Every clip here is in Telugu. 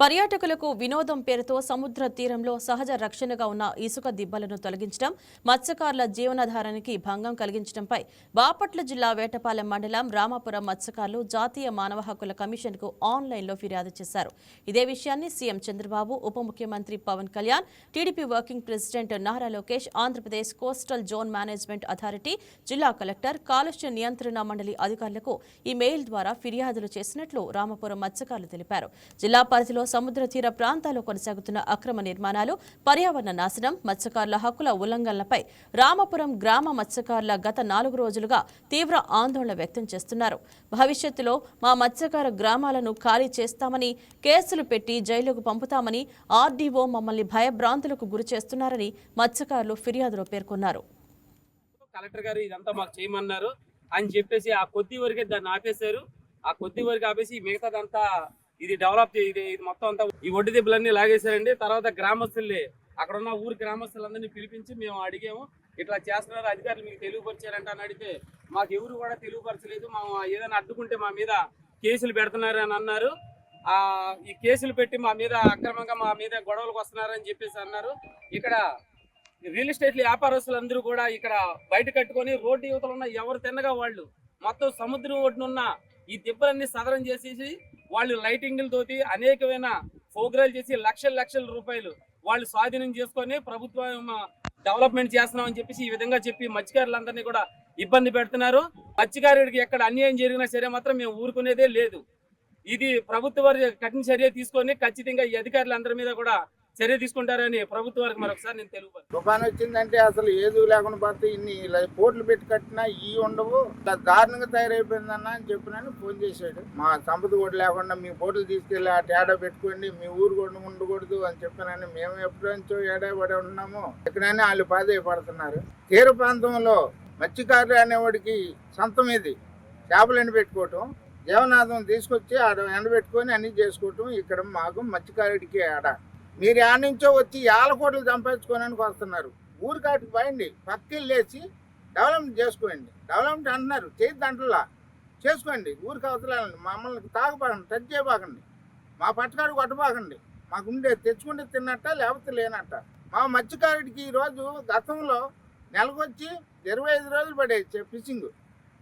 పర్యాటకులకు వినోదం పేరుతో సముద్ర తీరంలో సహజ రక్షణగా ఉన్న ఇసుక దిబ్బలను తొలగించడం, మత్స్యకారుల జీవనాధారానికి భంగం కలిగించడంపై బాపట్ల జిల్లా వేటపాలెం మండలం రామాపురం మత్స్యకారులు జాతీయ మానవ హక్కుల కమిషన్కు ఆన్లైన్లో ఫిర్యాదు చేశారు. ఇదే విషయాన్ని సీఎం చంద్రబాబు, ఉప ముఖ్యమంత్రి Pawan Kalyan, TDP working president Nara Lokesh, Andhra Pradesh coastal zone management authority, జిల్లా కలెక్టర్, కాలుష్య నియంత్రణ మండలి అధికారులకు ఈ మెయిల్ ద్వారా ఫిర్యాదులు చేసినట్లు రామాపురం మత్స్యకారులు తెలిపారు. జిల్లా పరిధిలో సముద్ర తీర ప్రాంతాల్లో కొనసాగుతున్న అక్రమ నిర్మాణాలు, పర్యావరణ నాశనం, మత్స్యకారుల హక్కుల ఉల్లంఘనలపై రామాపురం గ్రామ మత్స్యకారుల గత 4 రోజులుగా తీవ్ర ఆందోళన వ్యక్తం చేస్తున్నారు. భవిష్యత్తులో మా మత్స్యకార గ్రామాలను ఖాళీ చేస్తామని, కేసులు పెట్టి జైలుకు పంపుతామని ఆర్డీఓ మమ్మల్ని భయభ్రాంతులకు గురి చేస్తున్నారని మత్స్యకారులు ఫిర్యాదులో పేర్కొన్నారు. కలెక్టర్ గారు ఇదంతా మాకు చేయమన్నారు అని చెప్పేసి ఆ కొద్ది వరకే దాన్ని ఆపేశారు. ఆ కొద్ది వరకు ఆపేసి మిగతాదంతా ఇది డెవలప్ ఇది మొత్తం అంతా ఈ ఒడ్డు దెబ్బలన్నీ లాగేశారండి. తర్వాత గ్రామస్తుల్ని అక్కడ ఉన్న ఊరి గ్రామస్తులందరినీ పిలిపించి మేము అడిగాము, ఇట్లా చేస్తున్నారు అధికారులు మీకు తెలియపరిచారంట అని అడిగితే మాకు ఎవరు కూడా తెలియపరచలేదు, మా ఏదైనా అడ్డుకుంటే మా మీద కేసులు పెడుతున్నారు అని అన్నారు. ఈ కేసులు పెట్టి మా మీద అక్రమంగా మా మీద గొడవలకు వస్తున్నారని చెప్పేసి అన్నారు. ఇక్కడ రియల్ ఎస్టేట్ వ్యాపారస్తులందరూ కూడా ఇక్కడ బయట కట్టుకొని రోడ్డు యువతలు ఉన్న ఎవరు తిన్నగా వాళ్ళు మొత్తం సముద్రం ఒడ్డునున్న ఈ దెబ్బలన్నీ సదరం చేసేసి వాళ్ళు లైటింగ్లతోటి అనేకమైన ప్రోగ్రాలు చేసి లక్షల రూపాయలు వాళ్ళు స్వాధీనం చేసుకొని ప్రభుత్వం డెవలప్మెంట్ చేస్తున్నామని చెప్పేసి ఈ విధంగా చెప్పి మత్స్యకారులందరినీ కూడా ఇబ్బంది పెడుతున్నారు. మత్స్యకారుడికి ఎక్కడ అన్యాయం జరిగినా సరే మాత్రం మేము ఊరుకునేదే లేదు. ఇది ప్రభుత్వ వారి కఠిన చర్య తీసుకొని ఖచ్చితంగా ఈ అధికారులందరి మీద కూడా చర్య తీసుకుంటారని ప్రభుత్వ వారికి మరొకసారి నేను తెలుపు. తుఫాన్ వచ్చిందంటే అసలు ఏది లేకుండా పోతే ఇన్ని పోట్లు పెట్టి కట్టినా ఈ ఉండవు, దారుణంగా తయారైపోయిందన్న అని చెప్పినని ఫోన్ చేశాడు. మా సంపద కూడా లేకుండా మీ పోట్లు తీసుకెళ్ళి ఆ తేడా పెట్టుకోండి, మీ ఊరు కూడా ఉండకూడదు అని చెప్పినని మేము ఎప్పటి నుంచో ఏడాపడి ఉన్నాము. ఎక్కడైనా వాళ్ళు బాధపడుతున్నారు. తీర ప్రాంతంలో మత్స్యకారులు అనేవాడికి సొంతం ఇది చేపలు ఎండబెట్టుకోవటం, జీవనాధారం తీసుకొచ్చి ఆడ ఎండబెట్టుకొని అన్ని చేసుకోవటం. ఇక్కడ మాకు మత్స్యకారుడికి ఆడ మీరు ఆడ నుంచో వచ్చి 50 కోట్లు సంపాదించుకోవడానికి వస్తున్నారు. ఊరు కాటికి పోయండి, పక్కకి లేచి డెవలప్మెంట్ చేసుకోండి. డెవలప్మెంట్ అంటున్నారు, చేతి దాంట్లో చేసుకోండి. ఊరికి అవతలండి, మమ్మల్ని తాగబాకండి, టచ్ చేయబాకండి, మా పట్టకాడు కొట్టబాకండి. మాకు ఉండే తెచ్చుకుంటే తిన్నట్ట లేకపోతే లేనట్ట. మా మత్స్యకారుడికి ఈరోజు గతంలో నెలకొచ్చి 25 రోజులు పడేది ఫిషింగ్,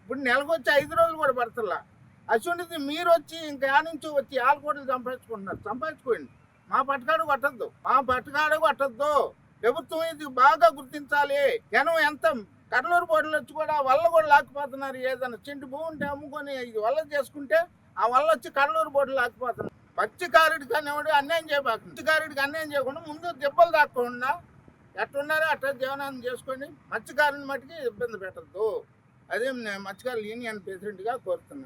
ఇప్పుడు నెలకొచ్చి 5 రోజులు కూడా పడుతుందా. అటువంటిది మీరు వచ్చి ఇంకా ఆ నుంచి వచ్చి 50 కోట్లు సంపాదించుకుంటున్నారు. సంపాదించుకోండి, మా పట్టకాడు కొట్టద్దు, మా పట్టకాడు కొట్టద్దు. ప్రభుత్వం ఇది బాగా గుర్తించాలి. జనం ఎంత కడలూరు పోటీలు వచ్చి కూడా వల్ల కూడా లాక్కుపోతున్నారు. ఏదైనా చెంటు భూమి ఉంటే అమ్ముకొని ఇది వల్ల చేసుకుంటే ఆ వల్ల వచ్చి కడలూరు పోటీలు లాక్కుపోతున్నారు. మత్స్యకారుడికి అనేవాడు అన్యాయం చేయబాకు. మత్స్యకారుడికి అన్యాయం చేయకుండా ముందు దెబ్బలు దాక్కుండా ఎట్టున్నారో అట్లా జీవనాన్ని చేసుకొని మత్స్యకారుని మట్టుకి ఇబ్బంది పెట్టద్దు. అదే మత్స్యకారులు యూనియన్ ప్రెసిడెంట్గా కోరుతున్నాను.